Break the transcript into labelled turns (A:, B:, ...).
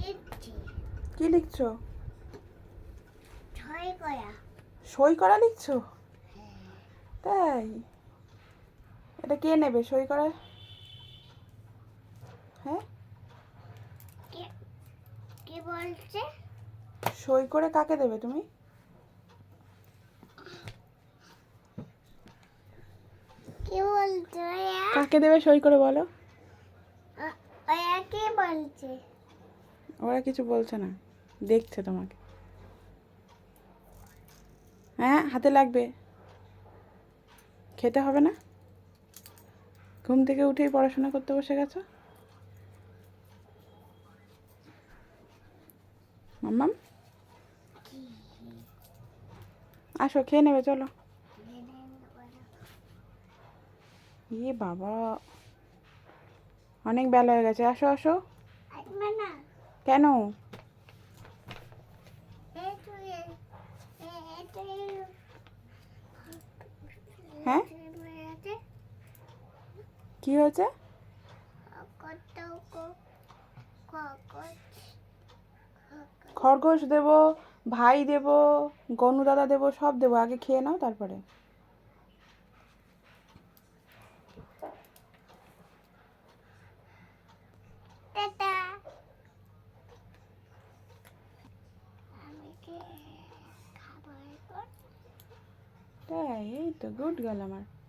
A: লিখছি।
B: কি লিখছো?
A: সই করা।
B: সই করা লিখছো? তাই? এটা কে নেবে সই করা? হ্যাঁ,
A: কে কে বলছে?
B: সই করে কাকে দেবে তুমি?
A: কে বলছে?
B: কাকে দেবে সই করে বলো?
A: ওয়া কে বলছে?
B: ওরা কিছু বলছে না, দেখছে তোমাকে। হ্যাঁ, হাতে লাগবে। খেতে হবে না? ঘুম থেকে উঠেই পড়াশোনা করতে বসে গেছো? মাম্মাম, আসো খেয়ে নেবে, চলো। ইয়ে বাবা, অনেক বেলা হয়ে গেছে, আসো আসো।
A: আসবে না।
B: কেন? হ্যাঁ, কি হয়েছে? খরগোশ দেবো, ভাই দেবো, গনু দাদা দেবো, সব দেবো। আগে খেয়ে নাও তারপরে।
A: টাটা।
B: তাই? এই তো গুড গার্ল আমার।